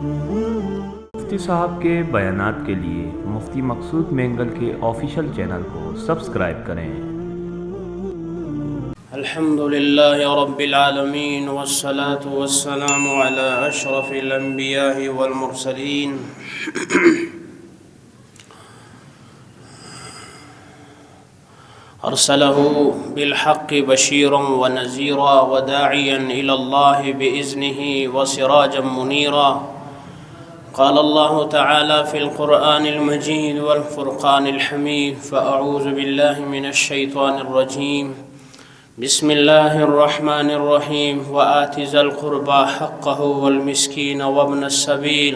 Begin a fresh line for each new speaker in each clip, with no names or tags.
مفتی صاحب کے بیانات کے لیے مفتی مقصود مینگل کے آفیشیل چینل کو سبسکرائب کریں۔
الحمد لله رب العالمين والصلاة والسلام على أشرف الأنبياء والمرسلين أرسله بالحق بشيرا ونذيرا وداعيا إلى الله بإذنه وسراجا منيرا. قال الله تعالى في القرآن المجيد والفرقان الحميد: فأعوذ بالله من الشيطان الرجيم. بسم الله الرحمن الرحيم. وآت ذا القربى حقه والمسكين وابن السبيل.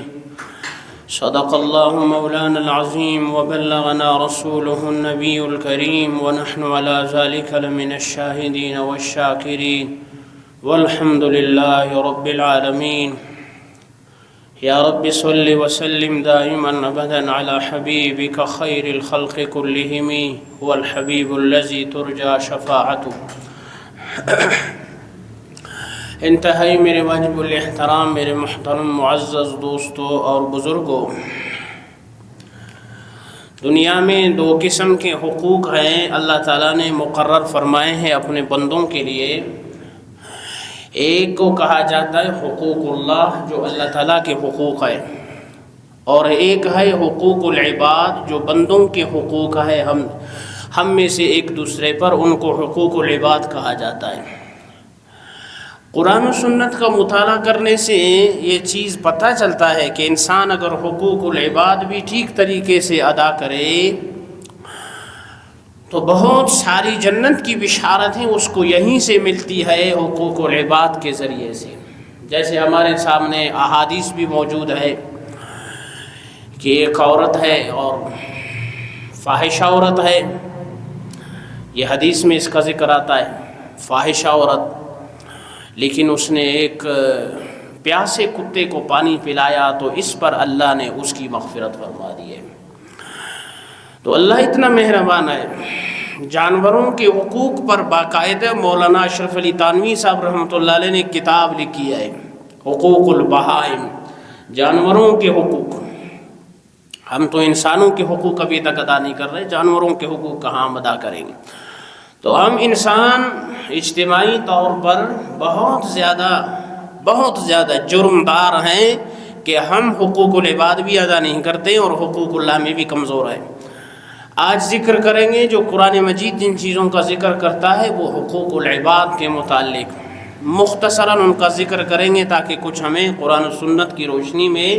صدق الله مولانا العظيم وبلغنا رسوله النبي الكريم ونحن على ذلك لمن الشاهدين والشاكرين والحمد لله رب العالمين. يا رب صل وسلم دائما أبدا على حبيبك خير الخلق كلهم هو الحبيب الذي ترجى شفاعته. انتہائی میرے واجب الاحترام میرے محترم معزز دوستوں اور بزرگوں، دنیا میں دو قسم کے حقوق ہیں اللہ تعالیٰ نے مقرر فرمائے ہیں اپنے بندوں کے لیے۔ ایک کو کہا جاتا ہے حقوق اللہ، جو اللہ تعالیٰ کے حقوق ہے، اور ایک ہے حقوق العباد، جو بندوں کے حقوق ہے ہم میں سے ایک دوسرے پر، ان کو حقوق العباد کہا جاتا ہے۔ قرآن و سنت کا مطالعہ کرنے سے یہ چیز پتہ چلتا ہے کہ انسان اگر حقوق العباد بھی ٹھیک طریقے سے ادا کرے تو بہت ساری جنت کی بشارتیں اس کو یہیں سے ملتی ہے، حقوق العباد کے ذریعے سے۔ جیسے ہمارے سامنے احادیث بھی موجود ہے کہ ایک عورت ہے اور فاحشہ عورت ہے، یہ حدیث میں اس کا ذکر آتا ہے، فاحشہ عورت، لیکن اس نے ایک پیاسے کتے کو پانی پلایا تو اس پر اللہ نے اس کی مغفرت فرما دی ہے۔ تو اللہ اتنا مہربان ہے۔ جانوروں کے حقوق پر باقاعدہ مولانا اشرف علی تانوی صاحب رحمۃ اللہ علیہ نے ایک کتاب لکھی ہے، حقوق البہائم، جانوروں کے حقوق۔ ہم تو انسانوں کے حقوق ابھی تک ادا نہیں کر رہے، جانوروں کے حقوق کہاں ہم ادا کریں گے؟ تو ہم انسان اجتماعی طور پر بہت زیادہ جرمدار ہیں کہ ہم حقوق العباد بھی ادا نہیں کرتے اور حقوق اللہ میں بھی کمزور ہیں۔ آج ذکر کریں گے جو قرآن مجید جن چیزوں کا ذکر کرتا ہے وہ حقوق العباد کے متعلق مختصراً ان کا ذکر کریں گے تاکہ کچھ ہمیں قرآن و سنت کی روشنی میں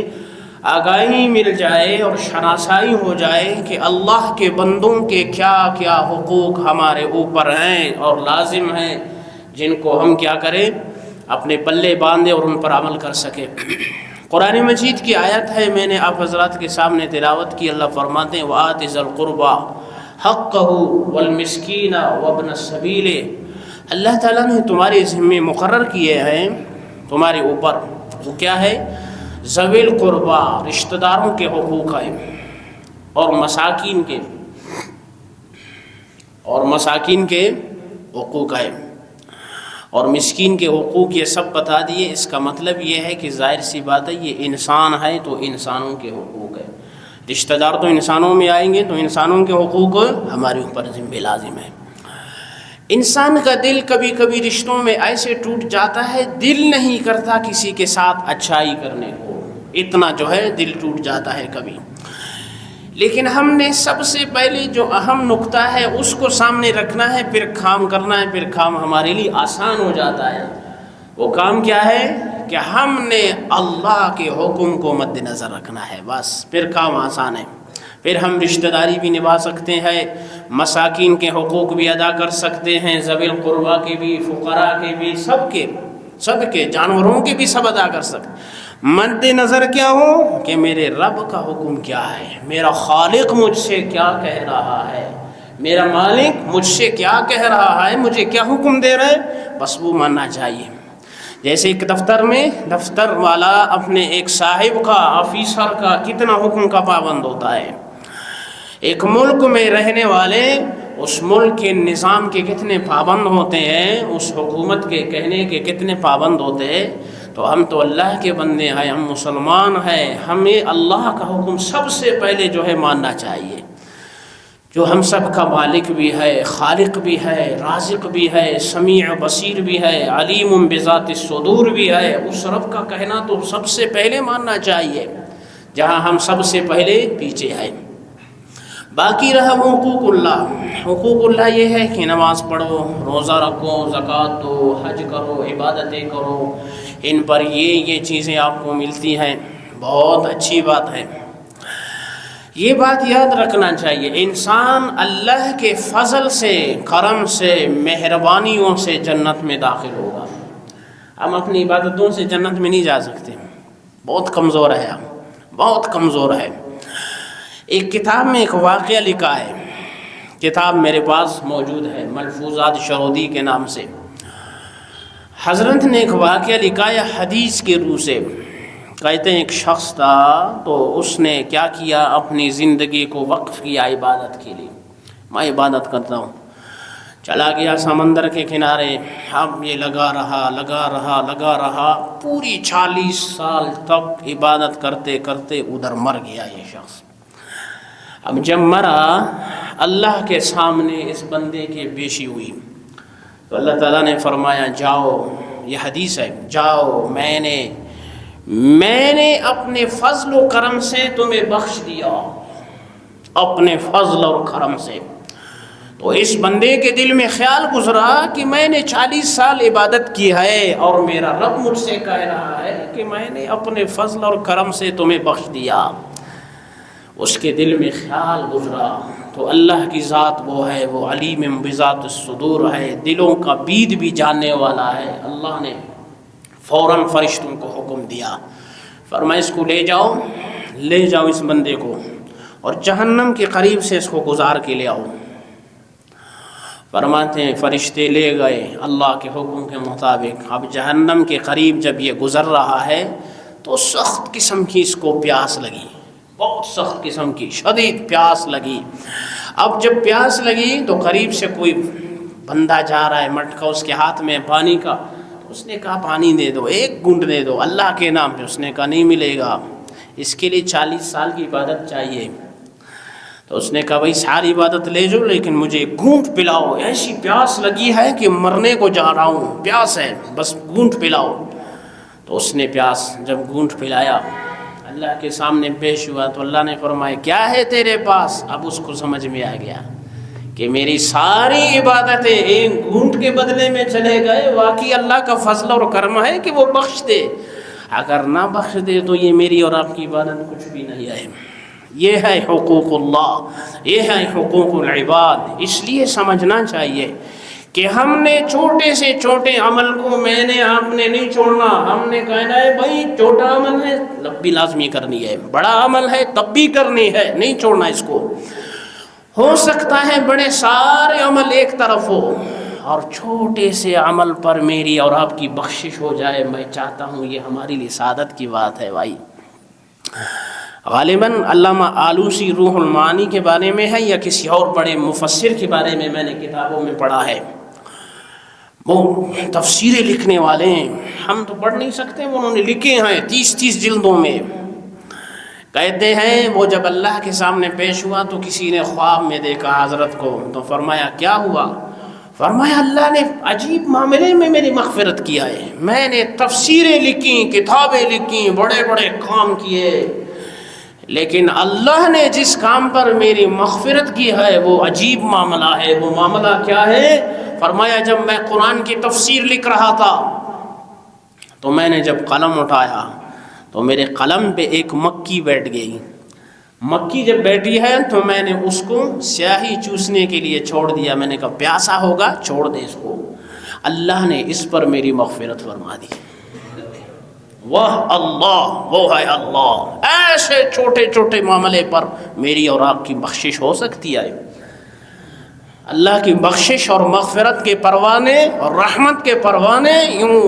آگاہی مل جائے اور شناسائی ہو جائے کہ اللہ کے بندوں کے کیا کیا حقوق ہمارے اوپر ہیں اور لازم ہیں، جن کو ہم کیا کریں، اپنے پلے باندھے اور ان پر عمل کر سکے۔ قرآن مجید کی آیت ہے، میں نے آپ حضرات کے سامنے تلاوت کی۔ اللہ فرماتے ہیں وَآتِ ذَا الْقُرْبَى حَقَّهُ وَالْمِسْكِينَ وَابْنَ السَّبِيلِ۔ اللہ تعالیٰ نے تمہارے ذمے مقرر کیے ہیں تمہارے اوپر، وہ کیا ہے؟ ذوی القربا، رشتہ داروں کے حقوق ہیں، اور مساکین کے حقوق ہیں، اور مسکین کے حقوق، یہ سب بتا دیے۔ اس کا مطلب یہ ہے کہ ظاہر سی بات ہے یہ انسان ہے تو انسانوں کے حقوق ہیں، رشتہ دار تو انسانوں میں آئیں گے تو انسانوں کے حقوق ہمارے اوپر ذمہ لازم ہے۔ انسان کا دل کبھی کبھی رشتوں میں ایسے ٹوٹ جاتا ہے، دل نہیں کرتا کسی کے ساتھ اچھائی کرنے کو، اتنا جو ہے دل ٹوٹ جاتا ہے کبھی۔ لیکن ہم نے سب سے پہلے جو اہم نقطہ ہے اس کو سامنے رکھنا ہے، پھر کام کرنا ہے، پھر کام ہمارے لیے آسان ہو جاتا ہے۔ وہ کام کیا ہے کہ ہم نے اللہ کے حکم کو مد نظر رکھنا ہے، بس پھر کام آسان ہے۔ پھر ہم رشتہ داری بھی نبھا سکتے ہیں، مساکین کے حقوق بھی ادا کر سکتے ہیں، ذوی القربا کے بھی، فقراء کے بھی، سب کے جانوروں کے بھی سب ادا کر سکتے ہیں۔ مد نظر کیا ہو کہ میرے رب کا حکم کیا ہے، میرا خالق مجھ سے کیا کہہ رہا ہے، میرا مالک مجھ سے کیا کہہ رہا ہے، مجھے کیا حکم دے رہا ہے، بس وہ ماننا چاہیے۔ جیسے ایک دفتر والا اپنے ایک صاحب کا، آفیسر کا کتنا حکم کا پابند ہوتا ہے، ایک ملک میں رہنے والے اس ملک کے نظام کے کتنے پابند ہوتے ہیں، اس حکومت کے کہنے کے کتنے پابند ہوتے ہیں۔ تو ہم تو اللہ کے بندے ہیں، ہم مسلمان ہیں، ہمیں اللہ کا حکم سب سے پہلے جو ہے ماننا چاہیے، جو ہم سب کا مالک بھی ہے، خالق بھی ہے، رازق بھی ہے، سمیع بصیر بھی ہے، علیم بذات الصدور بھی ہے، اس رب کا کہنا تو سب سے پہلے ماننا چاہیے، جہاں ہم سب سے پہلے پیچھے ہیں۔ باقی رہا حقوق اللہ، حقوق اللہ یہ ہے کہ نماز پڑھو، روزہ رکھو، زکوٰۃ دو، حج کرو، عبادتیں کرو، ان پر یہ چیزیں آپ کو ملتی ہیں، بہت اچھی بات ہے۔ یہ بات یاد رکھنا چاہیے، انسان اللہ کے فضل سے، کرم سے، مہربانیوں سے جنت میں داخل ہوگا۔ ہم اپنی عبادتوں سے جنت میں نہیں جا سکتے، بہت کمزور ہے، ہم بہت کمزور ہے۔ ایک کتاب میں ایک واقعہ لکھا ہے، کتاب میرے پاس موجود ہے، ملفوظات شرودی کے نام سے۔ حضرت نے ایک واقعہ لکھا ہے حدیث کے روح سے، کہتے ہیں ایک شخص تھا تو اس نے کیا کیا، اپنی زندگی کو وقف کیا عبادت کے لیے، میں عبادت کرتا ہوں، چلا گیا سمندر کے کنارے، اب یہ لگا رہا، پوری 40 سال تک عبادت کرتے کرتے ادھر مر گیا یہ شخص۔ اب جب مرا، اللہ کے سامنے اس بندے کی پیشی ہوئی تو اللہ تعالیٰ نے فرمایا جاؤ، یہ حدیث ہے، جاؤ میں نے اپنے فضل و کرم سے تمہیں بخش دیا، اپنے فضل اور کرم سے۔ تو اس بندے کے دل میں خیال گزرا کہ میں نے 40 سال عبادت کی ہے اور میرا رب مجھ سے کہہ رہا ہے کہ میں نے اپنے فضل اور کرم سے تمہیں بخش دیا۔ اس کے دل میں خیال گزرا تو اللہ کی ذات وہ ہے، وہ علیم بذات الصدور ہے، دلوں کا بید بھی جاننے والا ہے۔ اللہ نے فوراً فرشتوں کو حکم دیا، فرمایا اس کو لے جاؤ اس بندے کو، اور جہنم کے قریب سے اس کو گزار کے لے آؤ۔ فرماتے ہیں فرشتے لے گئے اللہ کے حکم کے مطابق۔ اب جہنم کے قریب جب یہ گزر رہا ہے تو سخت قسم کی اس کو پیاس لگی، بہت سخت قسم کی شدید پیاس لگی۔ اب جب پیاس لگی تو قریب سے کوئی بندہ جا رہا ہے، مٹکا اس کے ہاتھ میں پانی کا، اس نے کہا پانی دے دو، ایک گھونٹ دے دو اللہ کے نام پہ۔ اس نے کہا نہیں ملے گا، اس کے لیے 40 سال کی عبادت چاہیے۔ تو اس نے کہا بھائی ساری عبادت لے جاؤ لیکن مجھے گھونٹ پلاؤ، ایسی پیاس لگی ہے کہ مرنے کو جا رہا ہوں، پیاس ہے، بس گھونٹ پلاؤ۔ تو اس نے جب گھونٹ پلایا، اللہ کے سامنے پیش ہوا تو اللہ نے فرمایا کیا ہے تیرے پاس؟ اب اس کو سمجھ میں آ گیا کہ میری ساری عبادتیں ایک گھونٹ کے بدلے میں چلے گئے، واقعی اللہ کا فضل اور کرم ہے کہ وہ بخش دے، اگر نہ بخش دے تو یہ میری اور آپ کی عبادت کچھ بھی نہیں ہے۔ یہ ہے حقوق اللہ، یہ ہے حقوق العباد۔ اس لیے سمجھنا چاہیے کہ ہم نے چھوٹے سے چھوٹے عمل کو میں نے آپ نے نہیں چھوڑنا، ہم نے کہنا ہے بھائی چھوٹا عمل ہے تب بھی لازمی کرنی ہے، بڑا عمل ہے تب بھی کرنی ہے، نہیں چھوڑنا اس کو۔ ہو سکتا ہے بڑے سارے عمل ایک طرف ہو اور چھوٹے سے عمل پر میری اور آپ کی بخشش ہو جائے، میں چاہتا ہوں یہ ہمارے لیے سعادت کی بات ہے بھائی۔ غالباً علامہ آلوسی روح المعانی کے بارے میں ہے یا کسی اور بڑے مفسر کے بارے میں نے کتابوں میں پڑھا ہے، وہ تفسیریں لکھنے والے ہیں، ہم تو پڑھ نہیں سکتے، انہوں نے لکھے ہیں 30 جلدوں میں۔ کہتے ہیں وہ جب اللہ کے سامنے پیش ہوا تو کسی نے خواب میں دیکھا حضرت کو، تو فرمایا کیا ہوا؟ فرمایا اللہ نے عجیب معاملے میں میری مغفرت کیا ہے، میں نے تفسیریں لکھی، کتابیں لکھی، بڑے بڑے کام کیے، لیکن اللہ نے جس کام پر میری مغفرت کی ہے وہ عجیب معاملہ ہے۔ وہ معاملہ کیا ہے؟ فرمایا جب میں قرآن کی تفسیر لکھ رہا تھا تو میں نے جب قلم اٹھایا تو میرے قلم پہ ایک مکھی بیٹھ گئی۔ مکھی جب بیٹھی ہے تو میں نے اس کو سیاہی چوسنے کے لیے چھوڑ دیا، میں نے کہا پیاسا ہوگا چھوڑ دے اس کو، اللہ نے اس پر میری مغفرت فرما دی۔ وہ اللہ، وہ ہے اللہ، ایسے چھوٹے چھوٹے معاملے پر میری اور آپ کی بخشش ہو سکتی ہے۔ اللہ کی بخشش اور مغفرت کے پروانے اور رحمت کے پروانے یوں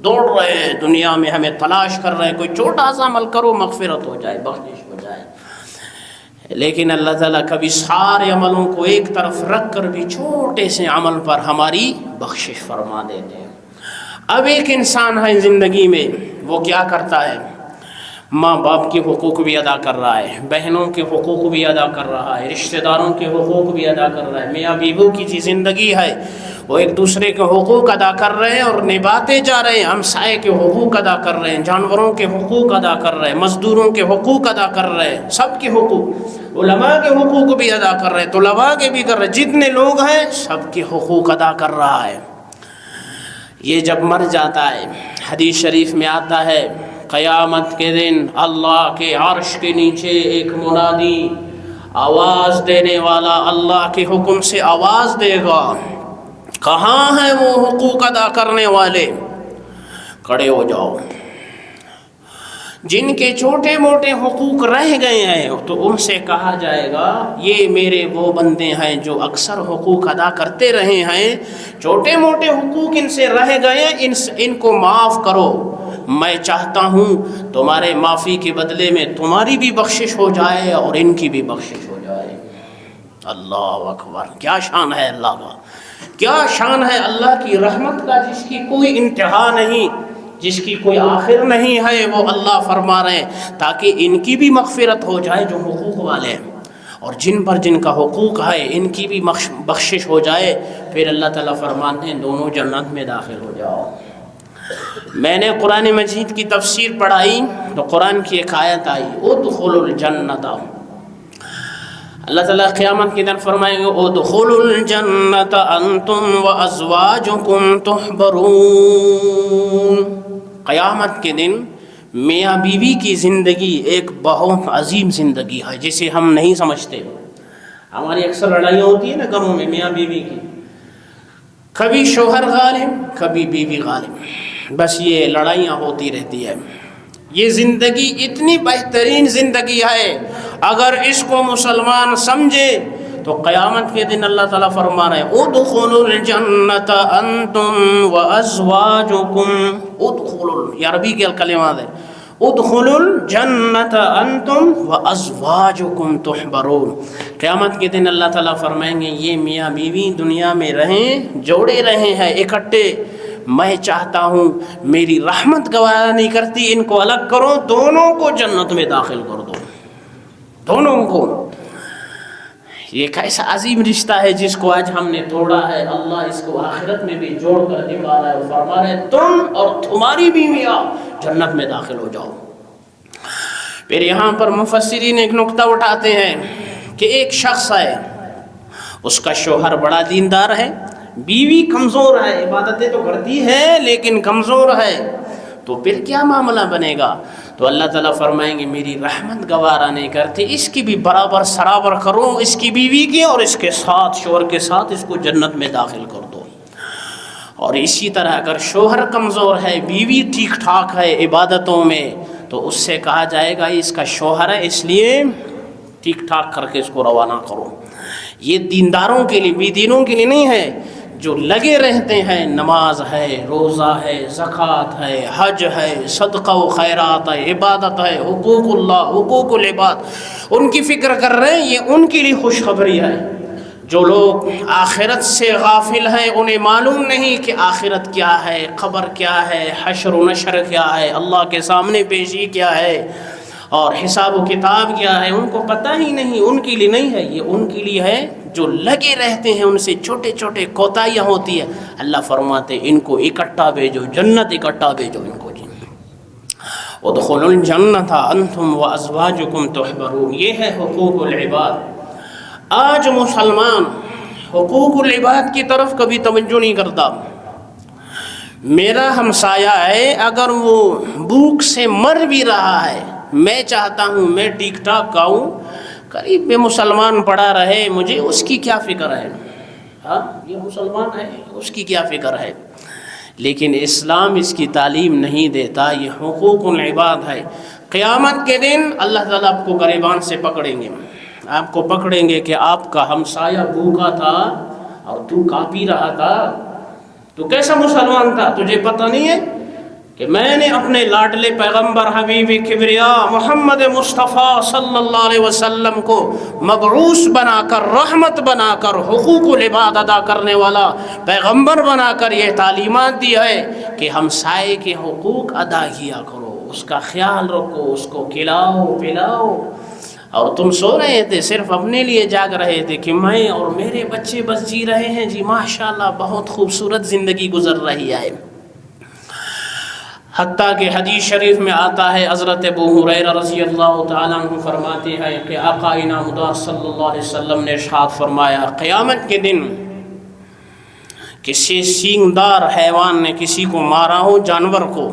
دوڑ رہے ہیں دنیا میں، ہمیں تلاش کر رہے ہیں، کوئی چھوٹا سا عمل کرو مغفرت ہو جائے، بخشش ہو جائے۔ لیکن اللہ تعالیٰ کبھی سارے عملوں کو ایک طرف رکھ کر بھی چھوٹے سے عمل پر ہماری بخشش فرما دیتے ہیں۔ اب ایک انسان ہے زندگی میں، وہ کیا کرتا ہے؟ ماں باپ کے حقوق بھی ادا کر رہا ہے، بہنوں کے حقوق بھی ادا کر رہا ہے، رشتہ داروں کے حقوق بھی ادا کر رہا ہے، میاں بیوی کی جو زندگی ہے وہ ایک دوسرے کے حقوق ادا کر رہے ہیں اور نبھاتے جا رہے ہیں، ہمسائے کے حقوق ادا کر رہے ہیں، جانوروں کے حقوق ادا کر رہے ہیں، مزدوروں کے حقوق ادا کر رہے ہیں، سب کے حقوق، علماء کے حقوق بھی ادا کر رہے ہیں، طلباء کے بھی کر رہے ہیں، جتنے لوگ ہیں سب کے حقوق ادا کر رہا ہے۔ یہ جب مر جاتا ہے، حدیث شریف میں آتا ہے قیامت کے دن اللہ کے عرش کے نیچے ایک منادی آواز دینے والا اللہ کے حکم سے آواز دے گا، کہاں ہیں وہ حقوق ادا کرنے والے؟ کھڑے ہو جاؤ۔ جن کے چھوٹے موٹے حقوق رہ گئے ہیں تو ان سے کہا جائے گا یہ میرے وہ بندے ہیں جو اکثر حقوق ادا کرتے رہے ہیں، چھوٹے موٹے حقوق ان سے رہ گئے، ان کو معاف کرو، میں چاہتا ہوں تمہارے معافی کے بدلے میں تمہاری بھی بخشش ہو جائے اور ان کی بھی بخشش ہو جائے۔ اللہ اکبر! کیا شان ہے اللہ کا، کیا شان ہے اللہ کی رحمت کا، جس کی کوئی انتہا نہیں، جس کی کوئی آخر نہیں ہے۔ وہ اللہ فرما رہے ہیں تاکہ ان کی بھی مغفرت ہو جائے جو حقوق والے ہیں، اور جن پر جن کا حقوق ہے ان کی بھی بخشش ہو جائے۔ پھر اللہ تعالیٰ فرماتے ہیں دونوں جنت میں داخل ہو جاؤ۔ میں نے قرآن مجید کی تفسیر پڑھائی تو قرآن کی ایک آیت آئی ادخلوا الجنت، اللہ تعالیٰ قیامت کے دن فرمائیں گے ادخلوا الجنت انتم وازواجکم تحبرون۔ قیامت کے دن میاں بیوی کی زندگی ایک بہت عظیم زندگی ہے جسے ہم نہیں سمجھتے۔ ہماری اکثر لڑائیاں ہوتی ہیں نا گھروں میں میاں بیوی کی، کبھی شوہر غالب کبھی بیوی غالب، بس یہ لڑائیاں ہوتی رہتی ہے۔ یہ زندگی اتنی بہترین زندگی ہے، اگر اس کو مسلمان سمجھے تو قیامت کے دن اللہ تعالیٰ فرما رہے ہیں ادخلوا الجنت انتم وازواجکم، ادخلوا، یہ عربی کے کلمات ہیں، ادخلوا الجنت انتم وازواجکم تحبرون۔ قیامت کے دن اللہ تعالیٰ فرمائیں گے یہ میاں بیوی دنیا میں رہیں، جوڑے رہے ہیں اکٹھے، میں چاہتا ہوں میری رحمت گوارا نہیں کرتی، ان کو الگ کرو، دونوں کو جنت میں داخل کر دو، دونوں کو۔ یہ کیسا عظیم رشتہ ہے جس کو آج ہم نے توڑا ہے، اللہ اس کو آخرت میں بھی جوڑ کر دکھا رہا ہے، فرما رہے ہیں تم اور تمہاری بیویاں جنت میں داخل ہو جاؤ۔ پھر یہاں پر مفسرین ایک نقطہ اٹھاتے ہیں کہ ایک شخص ہے، اس کا شوہر بڑا دیندار ہے، بیوی کمزور ہے، عبادتیں تو کرتی ہے لیکن کمزور ہے، تو پھر کیا معاملہ بنے گا؟ تو اللہ تعالیٰ فرمائیں گے میری رحمت گوارا نہیں کرتی، اس کی بھی برابر سرابر کرو، اس کی بیوی کی اور اس کے ساتھ، شوہر کے ساتھ اس کو جنت میں داخل کر دو۔ اور اسی طرح اگر شوہر کمزور ہے، بیوی ٹھیک ٹھاک ہے عبادتوں میں، تو اس سے کہا جائے گا اس کا شوہر ہے اس لیے ٹھیک ٹھاک کر کے اس کو روانہ کرو۔ یہ دینداروں کے لیے، بے دینوں کے لیے نہیں ہے، جو لگے رہتے ہیں، نماز ہے، روزہ ہے، زکوٰۃ ہے، حج ہے، صدقہ و خیرات ہے، عبادت ہے، حقوق اللہ، حقوق العباد، ان کی فکر کر رہے ہیں، یہ ان کے لیے خوشخبری ہے۔ جو لوگ آخرت سے غافل ہیں، انہیں معلوم نہیں کہ آخرت کیا ہے، قبر کیا ہے، حشر و نشر کیا ہے، اللہ کے سامنے پیشی کیا ہے اور حساب و کتاب کیا ہے، ان کو پتہ ہی نہیں، ان کے لیے نہیں ہے، یہ ان کے لیے ہے جو لگے رہتے ہیں، ان سے چھوٹے چھوٹے کوتاہیاں ہوتی ہے، اللہ فرماتے ان کو اکٹھا بھیجو، جنت اکٹھا بھیجو ان کو۔ ادخلوا الجنت انتم وازواجکم تحبرون، یہ ہے حقوق العباد۔ آج مسلمان حقوق العباد کی طرف کبھی توجہ نہیں کرتا۔ میرا ہمسایہ ہے، اگر وہ بھوک سے مر بھی رہا ہے، میں چاہتا ہوں میں ٹھیک ٹھاک کھاؤں، قریب میں مسلمان پڑا رہے، مجھے اس کی کیا فکر ہے؟ ہاں، یہ مسلمان ہے، اس کی کیا فکر ہے؟ لیکن اسلام اس کی تعلیم نہیں دیتا، یہ حقوق العباد ہے۔ قیامت کے دن اللہ تعالیٰ آپ کو گریبان سے پکڑیں گے، آپ کو پکڑیں گے کہ آپ کا ہمسایہ بھوکا تھا اور تو کھا پی رہا تھا، تو کیسا مسلمان تھا، تجھے پتہ نہیں ہے؟ کہ میں نے اپنے لاڈلے پیغمبر حبیب کبریا محمد مصطفیٰ صلی اللہ علیہ وسلم کو مبعوث بنا کر، رحمت بنا کر، حقوق العباد ادا کرنے والا پیغمبر بنا کر یہ تعلیمات دی ہے کہ ہمسائے کے حقوق ادا کیا کرو، اس کا خیال رکھو، اس کو کھلاؤ پلاؤ۔ اور تم سو رہے تھے، صرف اپنے لیے جاگ رہے تھے کہ میں اور میرے بچے بس جی رہے ہیں، جی ماشاءاللہ بہت خوبصورت زندگی گزر رہی ہے۔ حتیٰ کہ حدیث شریف میں آتا ہے، حضرت ابو ہریرہ رضی اللہ تعالیٰ عنہ فرماتے ہیں کہ آقا انعام صلی اللہ علیہ وسلم نے ارشاد فرمایا، قیامت کے دن کسی سینگدار حیوان نے کسی کو مارا ہو، جانور کو،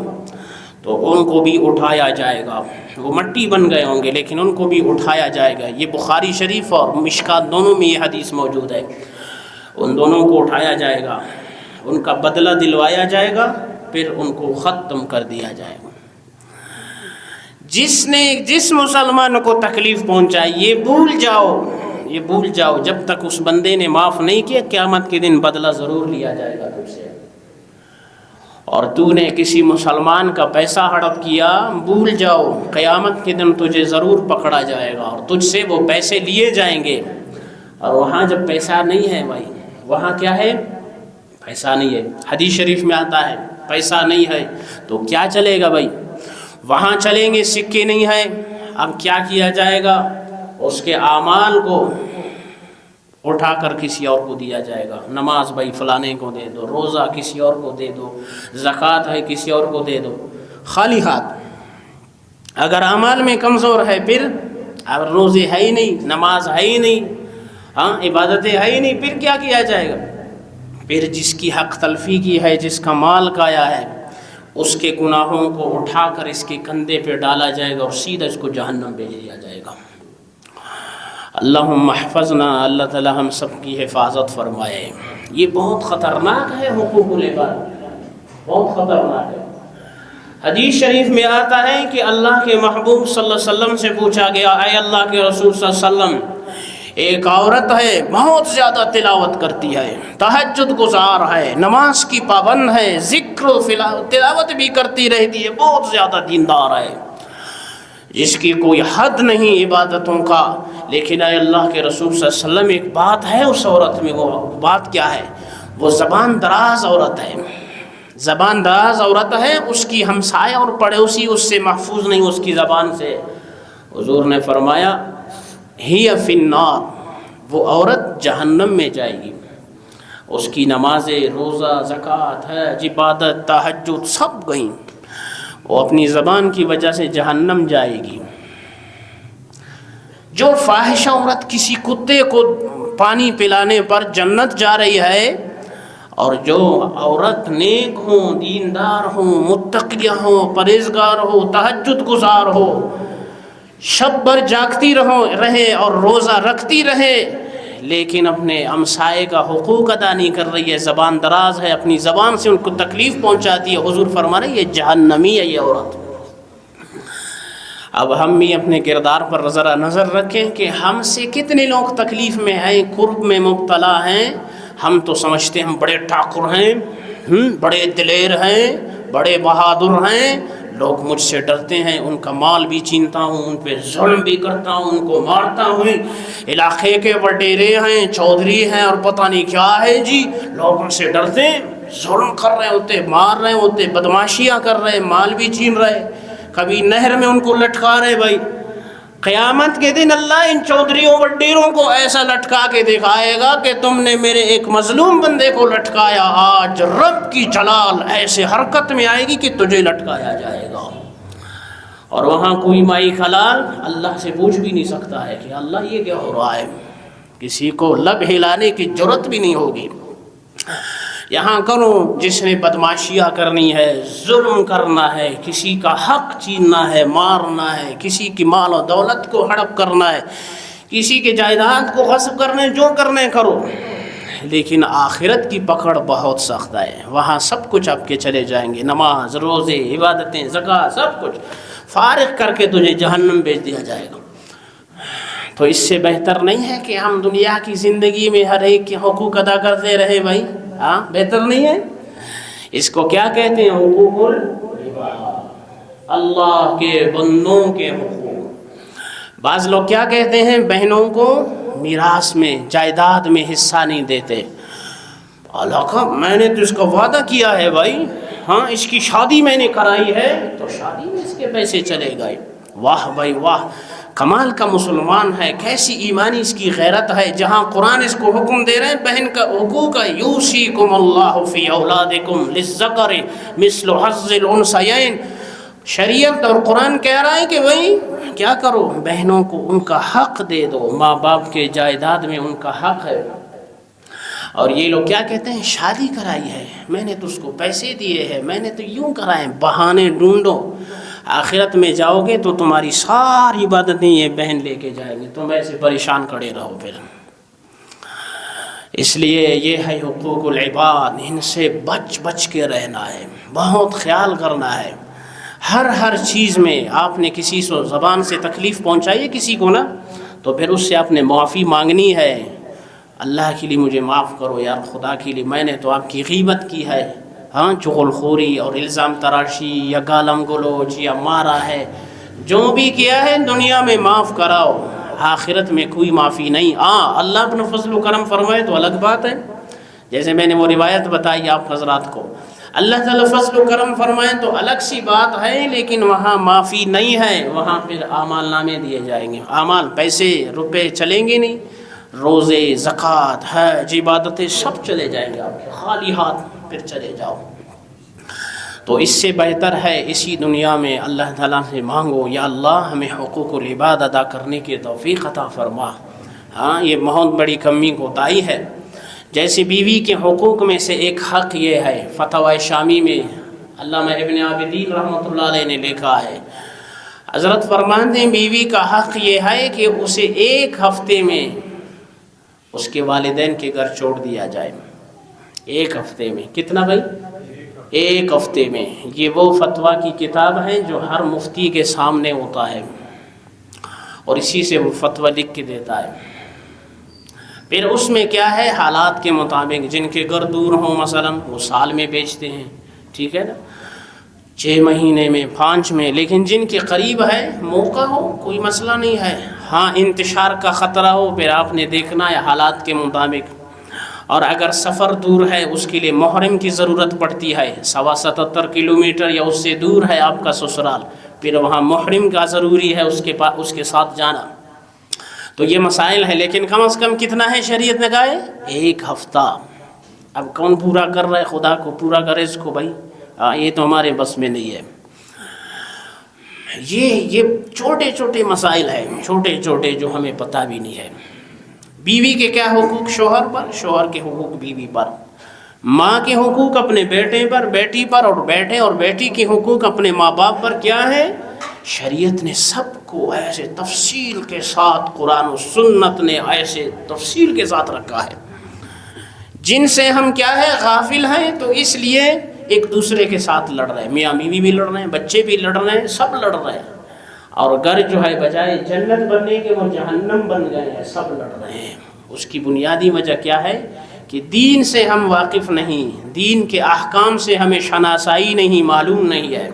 تو ان کو بھی اٹھایا جائے گا۔ وہ مٹی بن گئے ہوں گے لیکن ان کو بھی اٹھایا جائے گا۔ یہ بخاری شریف اور مشکات دونوں میں یہ حدیث موجود ہے۔ ان دونوں کو اٹھایا جائے گا، ان کا بدلہ دلوایا جائے گا، پھر ان کو ختم کر دیا جائے گا۔ جس مسلمان کو تکلیف پہنچائی، یہ بھول جاؤ جب تک اس بندے نے معاف نہیں کیا، قیامت کے دن بدلہ ضرور لیا جائے گا تجھ سے۔ اور تو نے کسی مسلمان کا پیسہ ہڑپ کیا، بھول جاؤ قیامت کے دن تجھے ضرور پکڑا جائے گا اور تجھ سے وہ پیسے لیے جائیں گے۔ اور وہاں جب پیسہ نہیں ہے بھائی، وہاں کیا ہے؟ پیسہ نہیں ہے۔ حدیث شریف میں آتا ہے پیسہ نہیں ہے تو کیا چلے گا بھائی؟ وہاں چلیں گے، سکے نہیں ہے، اب کیا کیا جائے گا؟ اس کے اعمال کو اٹھا کر کسی اور کو دیا جائے گا۔ نماز بھائی فلانے کو دے دو، روزہ کسی اور کو دے دو، زکوٰۃ ہے کسی اور کو دے دو، خالی ہاتھ۔ اگر اعمال میں کمزور ہے، پھر اب روزے ہے ہی نہیں، نماز ہے ہی نہیں، ہاں عبادتیں ہے ہی نہیں، پھر کیا کیا جائے گا؟ پھر جس کی حق تلفی کی ہے، جس کا مال کایا ہے، اس کے گناہوں کو اٹھا کر اس کے کندھے پہ ڈالا جائے گا اور سیدھا اس کو جہنم بھیج دیا جائے گا۔ اللہم احفظنا، اللہ تعالی ہم سب کی حفاظت فرمائے۔ یہ بہت خطرناک ہے، حقوق العباد بہت خطرناک ہے۔ حدیث شریف میں آتا ہے کہ اللہ کے محبوب صلی اللہ علیہ وسلم سے پوچھا گیا، اے اللہ کے رسول صلی اللہ علیہ وسلم، ایک عورت ہے بہت زیادہ تلاوت کرتی ہے، تہجد گزار ہے، نماز کی پابند ہے، ذکر و تلاوت بھی کرتی رہتی ہے، بہت زیادہ دیندار ہے، جس کی کوئی حد نہیں عبادتوں کا، لیکن اے اللہ کے رسول صلی اللہ علیہ وسلم ایک بات ہے اس عورت میں، وہ بات کیا ہے؟ وہ زبان دراز عورت ہے، زبان دراز عورت ہے، اس کی ہمسائے اور پڑوسی اس سے محفوظ نہیں، اس کی زبان سے۔ حضور نے فرمایا ہی فی النار، وہ عورت جہنم میں جائے گی، اس کی نمازیں، روزہ، زکوٰۃ، حج، عبادت، تہجد سب گئیں، وہ اپنی زبان کی وجہ سے جہنم جائے گی۔ جو فاحشہ عورت کسی کتے کو پانی پلانے پر جنت جا رہی ہے، اور جو عورت نیک ہو، دیندار ہو، متقیہ ہو، پرہیزگار ہو، تہجد گزار ہو، شب بھر جاگتی رہے اور روزہ رکھتی رہے، لیکن اپنے ہمسائے کا حقوق ادا نہیں کر رہی ہے، زبان دراز ہے، اپنی زبان سے ان کو تکلیف پہنچاتی ہے، حضور فرما رہے ہیں یہ جہنمی ہے یہ عورت۔ اب ہم بھی اپنے کردار پر ذرا نظر رکھیں کہ ہم سے کتنے لوگ تکلیف میں ہیں، کرب میں مبتلا ہیں۔ ہم تو سمجھتے ہیں ہم بڑے ٹھاکر ہیں، بڑے دلیر ہیں، بڑے بہادر ہیں، لوگ مجھ سے ڈرتے ہیں، ان کا مال بھی چھینتا ہوں، ان پہ ظلم بھی کرتا ہوں، ان کو مارتا ہوں، علاقے کے وڈیرے ہیں، چودھری ہیں اور پتہ نہیں کیا ہے جی، لوگ ان سے ڈرتے ہیں، ظلم کر رہے ہوتے، مار رہے ہوتے، بدماشیاں کر رہے، مال بھی چھین رہے، کبھی نہر میں ان کو لٹکا رہے۔ بھائی قیامت کے دن اللہ ان چودھریوں وڈیروں کو ایسا لٹکا کے دکھائے گا کہ تم نے میرے ایک مظلوم بندے کو لٹکایا، آج رب کی جلال ایسے حرکت میں آئے گی کہ تجھے لٹکایا جائے گا۔ اور وہاں کوئی مائی خلال اللہ سے پوچھ بھی نہیں سکتا ہے کہ اللہ یہ کیا ہو رہا ہے، کسی کو لب ہلانے کی جرت بھی نہیں ہوگی۔ یہاں کرو جس نے بدماشیاں کرنی ہے، ظلم کرنا ہے، کسی کا حق چھیننا ہے، مارنا ہے، کسی کی مال و دولت کو ہڑپ کرنا ہے، کسی کے جائیداد کو غصب کرنے، جو کرنے کرو، لیکن آخرت کی پکڑ بہت سخت ہے۔ وہاں سب کچھ آپ کے چلے جائیں گے، نماز، روزے، عبادتیں، زکوٰۃ، سب کچھ فارغ کر کے تجھے جہنم بھیج دیا جائے گا۔ تو اس سے بہتر نہیں ہے کہ ہم دنیا کی زندگی میں ہر ایک کے حقوق ادا کرتے رہے؟ بھائی ہاں بہتر نہیں ہے؟ اس کو کیا کہتے ہیں؟ حقوق اللہ کے بندوں کے حقوق۔ بعض لوگ کیا کہتے ہیں، بہنوں کو میراث میں جائیداد میں حصہ نہیں دیتے۔ اللہ کا میں نے تو اس کا وعدہ کیا ہے بھائی، ہاں اس کی شادی میں نے کرائی ہے تو شادی میں اس کے پیسے چلے گئے۔ واہ بھائی واہ، کمال کا مسلمان ہے، کیسی ایمانی اس کی غیرت ہے، جہاں قرآن اس کو حکم دے رہے ہیں بہن کا حقوق ہے، یوصیکم اللہ فی اولادکم للذکر مثل حظ الانثیین۔ شریعت اور قرآن کہہ رہا ہے کہ بھائی کیا کرو، بہنوں کو ان کا حق دے دو، ماں باپ کے جائیداد میں ان کا حق ہے۔ اور یہ لوگ کیا کہتے ہیں، شادی کرائی ہے، میں نے تو اس کو پیسے دیے ہیں، میں نے تو یوں کرائے، بہانے ڈھونڈو۔ آخرت میں جاؤ گے تو تمہاری ساری عبادتیں یہ بہن لے کے جائیں گے، تم ایسے پریشان کھڑے رہو پھر۔ اس لیے یہ ہے حقوق العباد، ان سے بچ بچ کے رہنا ہے، بہت خیال کرنا ہے۔ ہر چیز میں آپ نے کسی کو زبان سے تکلیف پہنچائی ہے کسی کو نا، تو پھر اس سے آپ نے معافی مانگنی ہے۔ اللہ کے لیے مجھے معاف کرو یار، خدا کے لیے میں نے تو آپ کی غیبت کی ہے، ہاں چغل خوری اور الزام تراشی یا گالم گلوچ یا مارا ہے، جو بھی کیا ہے دنیا میں معاف کراؤ، آخرت میں کوئی معافی نہیں۔ ہاں اللہ اپنا فضل و کرم فرمائے تو الگ بات ہے، جیسے میں نے وہ روایت بتائی آپ حضرات کو، اللہ تعالیٰ فضل و کرم فرمائے تو الگ سی بات ہے، لیکن وہاں معافی نہیں ہے، وہاں پھر اعمال نامے دیے جائیں گے، اعمال پیسے روپے چلیں گے نہیں، روزے زکوٰۃ حج عبادتیں سب چلے جائیں گے، آپ خالی ہاتھ پھر چلے جاؤ۔ تو اس سے بہتر ہے اسی دنیا میں اللہ تعالیٰ سے مانگو، یا اللہ ہمیں حقوق العباد ادا کرنے کی توفیق عطا فرما۔ ہاں یہ بہت بڑی کمی کوتاہی ہے۔ جیسے بیوی کے حقوق میں سے ایک حق یہ ہے، فتاوی شامی میں علامہ ابن عابدین رحمۃ اللہ علیہ نے لکھا ہے، حضرت فرماتے ہیں بیوی کا حق یہ ہے کہ اسے ایک ہفتے میں اس کے والدین کے گھر چھوڑ دیا جائے۔ ایک ہفتے میں کتنا بھائی؟ ایک ہفتے میں۔ یہ وہ فتویٰ کی کتاب ہے جو ہر مفتی کے سامنے ہوتا ہے اور اسی سے وہ فتویٰ لکھ کے دیتا ہے۔ پھر اس میں کیا ہے، حالات کے مطابق، جن کے گھر دور ہوں مثلا وہ سال میں بیچتے ہیں، ٹھیک ہے نا، 6 مہینے میں، 5 میں، لیکن جن کے قریب ہے موقع ہو کوئی مسئلہ نہیں ہے۔ ہاں انتشار کا خطرہ ہو پھر آپ نے دیکھنا ہے حالات کے مطابق، اور اگر سفر دور ہے اس کے لیے محرم کی ضرورت پڑتی ہے، 77 کلومیٹر یا اس سے دور ہے آپ کا سسرال، پھر وہاں محرم کا ضروری ہے اس کے ساتھ جانا۔ تو یہ مسائل ہیں، لیکن کم از کم کتنا ہے شریعت نے کہا ہے؟ ایک ہفتہ۔ اب کون پورا کر رہا ہے؟ خدا کو پورا کرے اس کو بھائی، یہ تو ہمارے بس میں نہیں ہے۔ یہ چھوٹے چھوٹے مسائل ہیں، چھوٹے چھوٹے جو ہمیں پتہ بھی نہیں ہے۔ بیوی کے کیا حقوق شوہر پر، شوہر کے حقوق بیوی پر، ماں کے حقوق اپنے بیٹے پر، بیٹی پر، اور بیٹے اور بیٹی کے حقوق اپنے ماں باپ پر کیا ہے؟ شریعت نے سب کو ایسے تفصیل کے ساتھ، قرآن و سنت نے ایسے تفصیل کے ساتھ رکھا ہے، جن سے ہم کیا ہے غافل ہیں، تو اس لیے ایک دوسرے کے ساتھ لڑ رہے ہیں، میاں بیوی بھی لڑ رہے ہیں، بچے بھی لڑ رہے ہیں، سب لڑ رہے ہیں، اور گھر جو ہے بجائے جنت بننے کے وہ جہنم بن گئے ہیں، سب لڑ رہے ہیں۔ اس کی بنیادی وجہ کیا ہے کہ دین سے ہم واقف نہیں، دین کے احکام سے ہمیں شناسائی نہیں، معلوم نہیں ہے۔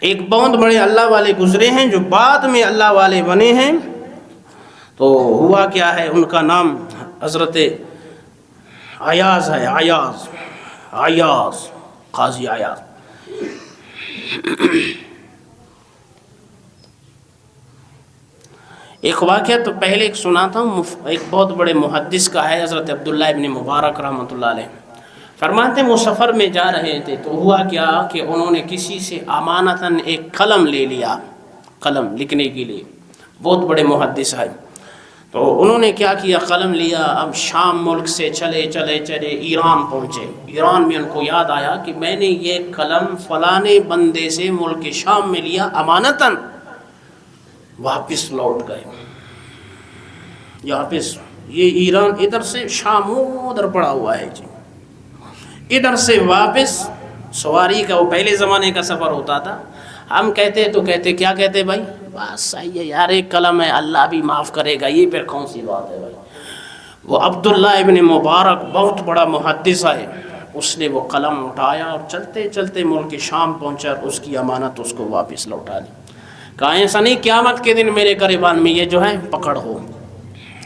ایک بہت بڑے اللہ والے گزرے ہیں جو بعد میں اللہ والے بنے ہیں، تو ہوا کیا ہے، ان کا نام حضرت عیاض ہے، عیاض قاضی عیاض۔ ایک واقعہ تو پہلے ایک سناتا ہوں، ایک بہت بڑے محدث کا ہے، حضرت عبداللہ ابن مبارک رحمۃ اللہ علیہ، فرماتے ہیں وہ سفر میں جا رہے تھے، تو ہوا کیا کہ انہوں نے کسی سے امانتاً ایک قلم لے لیا، قلم لکھنے کے لیے، بہت بڑے محدث ہیں، تو انہوں نے کیا کیا، قلم لیا، اب شام ملک سے چلے ایران پہنچے۔ ایران میں ان کو یاد آیا کہ میں نے یہ قلم فلانے بندے سے ملک شام میں لیا امانتاً، واپس لوٹ گئے، واپس، یہ ایران ادھر سے، شام ادھر پڑا ہوا ہے جی، ادھر سے واپس، سواری کا وہ پہلے زمانے کا سفر ہوتا تھا، ہم کہتے تو کہتے کیا کہتے بھائی، بس صحیح ہے یار، ایک قلم ہے، اللہ بھی معاف کرے گا، یہ پھر کون سی بات ہے بھائی۔ وہ عبداللہ ابن مبارک بہت بڑا محدث ہے، اس نے وہ قلم اٹھایا اور چلتے چلتے ملک شام پہنچا اور اس کی امانت اس کو واپس لوٹا دی. کہا ایسا نہیں قیامت کے دن میرے گریبان میں یہ جو ہے پکڑ ہو.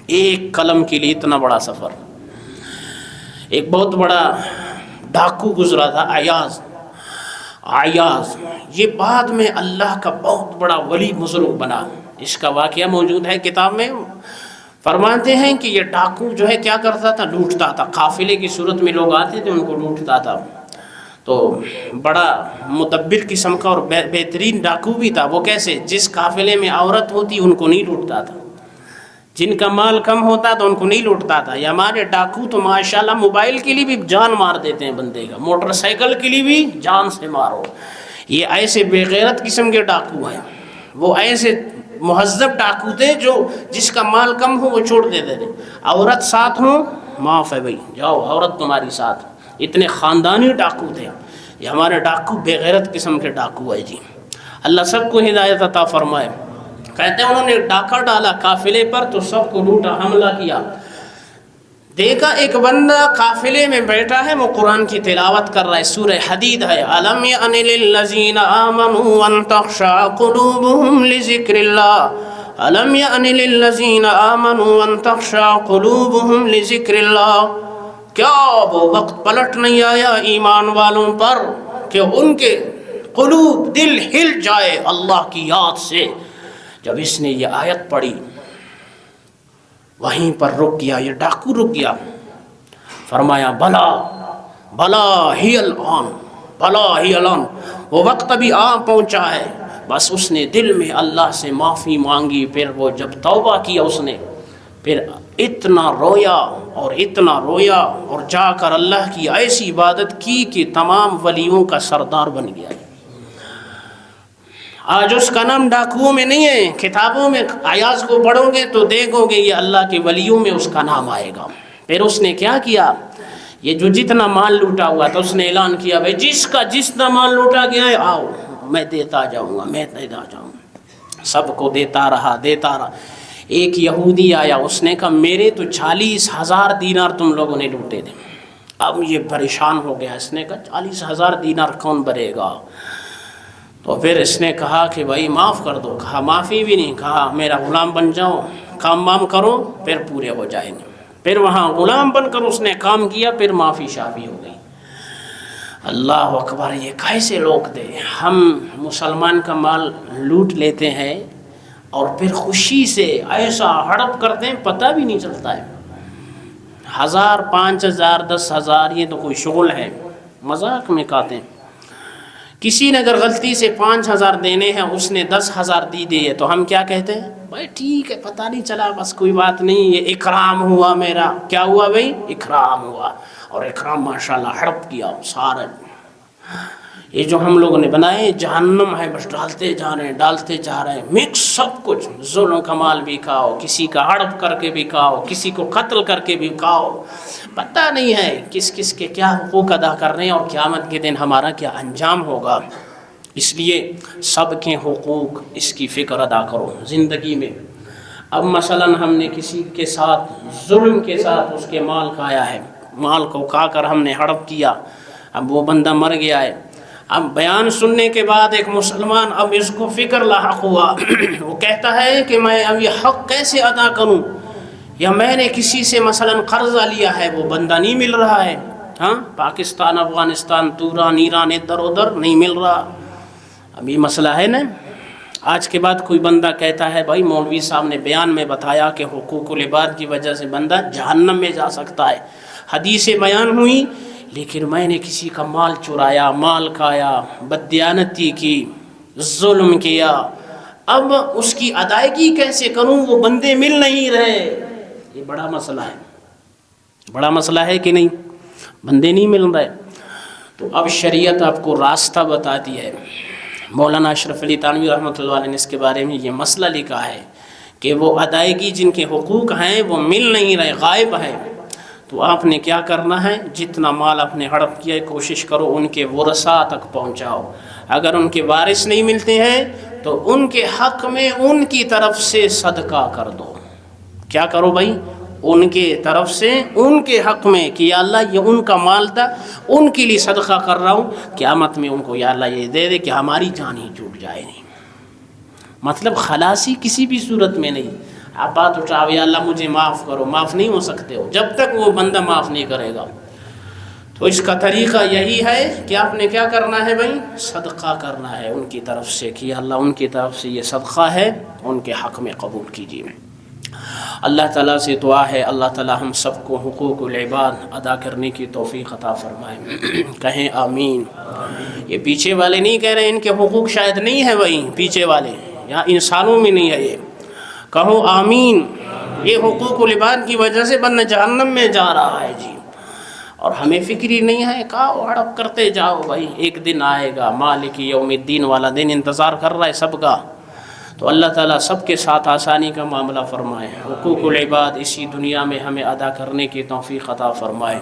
ایک قلم کے لیے اتنا بڑا سفر. ایک بہت بڑا ڈاکو گزرا تھا عیاض. یہ بعد میں اللہ کا بہت بڑا ولی بزرگ بنا. اس کا واقعہ موجود ہے کتاب میں. فرماتے ہیں کہ یہ ڈاکو جو ہے کیا کرتا تھا, لوٹتا تھا. قافلے کی صورت میں لوگ آتے تھے ان کو لوٹتا تھا. تو بڑا مدبر قسم کا اور بہترین ڈاکو بھی تھا. وہ کیسے؟ جس قافلے میں عورت ہوتی ان کو نہیں لوٹتا تھا, جن کا مال کم ہوتا تو ان کو نہیں لوٹتا تھا. یہ ہمارے ڈاکو تو ماشاءاللہ موبائل کے لیے بھی جان مار دیتے ہیں بندے کا, موٹر سائیکل کے لیے بھی جان سے مارو. یہ ایسے بے غیرت قسم کے ڈاکو ہیں. وہ ایسے مہذب ڈاکو تھے جو جس کا مال کم ہو وہ چھوڑ دیتے تھے. عورت ساتھ ہو معاف ہے بھائی, جاؤ عورت تمہاری ساتھ. اتنے خاندانی ڈاکو تھے. یہ ہمارے ڈاکو بے غیرت قسم کے ڈاکو ہے جی. اللہ سب کو ہدایت عطا فرمائے. کہتے ہیں انہوں نے ڈاکہ ڈالا قافلے پر تو سب کو لوٹا, حملہ کیا. دیکھا ایک بندہ قافلے میں بیٹھا ہے, وہ قرآن کی تلاوت کر رہا ہے. سورہ حدید ہے. الم یأن للذین آمنوا ان تخشع قلوبهم لذکر اللہ الم یأن للذین آمنوا ان تخشع قلوبهم لذکر اللہ. کیا وہ وقت پلٹ نہیں آیا ایمان والوں پر کہ ان کے قلوب, دل ہل جائے اللہ کی یاد سے. جب اس نے یہ آیت پڑھی وہیں پر رک گیا, یہ ڈاکو رک گیا. فرمایا بلا بلا ہی الان, بلا ہی الان, وہ وقت ابھی آ پہنچا ہے. بس اس نے دل میں اللہ سے معافی مانگی. پھر وہ جب توبہ کیا اس نے, پھر اتنا رویا اور اتنا رویا اور جا کر اللہ کی ایسی عبادت کی کہ تمام ولیوں کا سردار بن گیا. آج اس کا نام ڈاکوؤں میں نہیں ہے, کتابوں میں آیات کو پڑھو گے تو دیکھو گے یہ اللہ کے ولیوں میں اس کا نام آئے گا. پھر اس نے کیا کیا, یہ جو جتنا مال لوٹا ہوا تھا اس نے اعلان کیا بھائی جس کا جتنا مال لوٹا گیا ہے آؤ میں دیتا جاؤں گا, میں دیتا جاؤں گا. سب کو دیتا رہا. ایک یہودی آیا, اس نے کہا میرے تو 40,000 دینار تم لوگوں نے لوٹے تھے. اب یہ پریشان ہو گیا. اس نے کہا 40,000 دینار کون بھرے گا؟ تو پھر اس نے کہا کہ بھائی معاف کر دو. کہا معافی بھی نہیں, کہا میرا غلام بن جاؤ, کام وام کرو پھر پورے ہو جائیں گے. پھر وہاں غلام بن کر اس نے کام کیا, پھر معافی شافی ہو گئی. اللہ اکبر, یہ کیسے لوگ تھے. ہم مسلمان کا مال لوٹ لیتے ہیں اور پھر خوشی سے ایسا ہڑپ کرتے ہیں پتہ بھی نہیں چلتا ہے. 1,000 5,000 10,000 یہ تو کوئی شغل ہے, مذاق میں کہتے ہیں. کسی نے اگر غلطی سے 5,000 دینے ہیں, اس نے 10,000 دی دیے تو ہم کیا کہتے ہیں؟ بھائی ٹھیک ہے پتہ نہیں چلا, بس کوئی بات نہیں, یہ اکرام ہوا میرا. کیا ہوا بھائی؟ اکرام ہوا. اور اکرام ماشاءاللہ ہڑپ کیا سارا. یہ جو ہم لوگوں نے بنائے جہنم ہے, بس ڈالتے جا رہے ہیں مکس سب کچھ. ظلم کا مال بھی کھاؤ, کسی کا ہڑپ کر کے بھی کھاؤ, کسی کو قتل کر کے بھی کھاؤ. پتہ نہیں ہے کس کس کے کیا حقوق ادا کر رہے ہیں اور قیامت کے دن ہمارا کیا انجام ہوگا. اس لیے سب کے حقوق اس کی فکر ادا کرو زندگی میں. اب مثلا ہم نے کسی کے ساتھ ظلم کے ساتھ اس کے مال کھایا ہے, مال کو کھا کر ہم نے ہڑپ کیا, اب وہ بندہ مر گیا ہے. اب بیان سننے کے بعد ایک مسلمان اب اس کو فکر لاحق ہوا. وہ کہتا ہے کہ میں اب یہ حق کیسے ادا کروں, یا میں نے کسی سے مثلا قرضہ لیا ہے وہ بندہ نہیں مل رہا ہے. ہاں پاکستان افغانستان دوران ایران ادھر ادھر نہیں مل رہا. اب یہ مسئلہ ہے نا. آج کے بعد کوئی بندہ کہتا ہے بھائی مولوی صاحب نے بیان میں بتایا کہ حقوق العباد کی وجہ سے بندہ جہنم میں جا سکتا ہے, حدیث بیان ہوئی, لیکن میں نے کسی کا مال چرایا, مال کھایا, بددیانتی کی, ظلم کیا, اب اس کی ادائیگی کیسے کروں, وہ بندے مل نہیں رہے. یہ بڑا مسئلہ ہے, بڑا مسئلہ ہے کہ نہیں, بندے نہیں مل رہے. تو اب شریعت آپ کو راستہ بتاتی ہے. مولانا اشرف علی تھانوی رحمۃ اللہ علیہ نے اس کے بارے میں یہ مسئلہ لکھا ہے کہ وہ ادائیگی جن کے حقوق ہیں وہ مل نہیں رہے, غائب ہیں. تو آپ نے کیا کرنا ہے, جتنا مال آپ نے ہڑپ کیا ہے کوشش کرو ان کے ورثاء تک پہنچاؤ. اگر ان کے وارث نہیں ملتے ہیں تو ان کے حق میں ان کی طرف سے صدقہ کر دو. کیا کرو بھائی, ان کے طرف سے ان کے حق میں کہ یا اللہ یہ ان کا مال تھا، ان کے لیے صدقہ کر رہا ہوں، قیامت میں ان کو یا اللہ یہ دے دے کہ ہماری جان ہی چھوٹ جائے نہیں۔ مطلب خلاصی کسی بھی صورت میں نہیں۔ آپ بات اٹھاؤ یا اللہ مجھے معاف کرو، معاف نہیں ہو سکتے ہو جب تک وہ بندہ معاف نہیں کرے گا۔ تو اس کا طریقہ یہی ہے کہ آپ نے کیا کرنا ہے بھائی، صدقہ کرنا ہے ان کی طرف سے کہ اللہ ان کی طرف سے یہ صدقہ ہے، ان کے حق میں قبول کیجیے۔ اللہ تعالیٰ سے دعا ہے اللہ تعالیٰ ہم سب کو حقوق العباد ادا کرنے کی توفیق عطا فرمائے، کہیں آمین۔ یہ پیچھے والے نہیں کہہ رہے ان کے حقوق شاید نہیں ہے بھائی، پیچھے والے یا انسانوں میں نہیں ہے، یہ کہو آمین۔ یہ حقوق العباد کی وجہ سے بندہ جہنم میں جا رہا ہے جی، اور ہمیں فکر ہی نہیں ہے، کہو ہڑپ کرتے جاؤ بھائی، ایک دن آئے گا مالک یوم الدین والا دن انتظار کر رہا ہے سب کا۔ تو اللہ تعالیٰ سب کے ساتھ آسانی کا معاملہ فرمائے، حقوق العباد اسی دنیا میں ہمیں ادا کرنے کی توفیق عطا فرمائے۔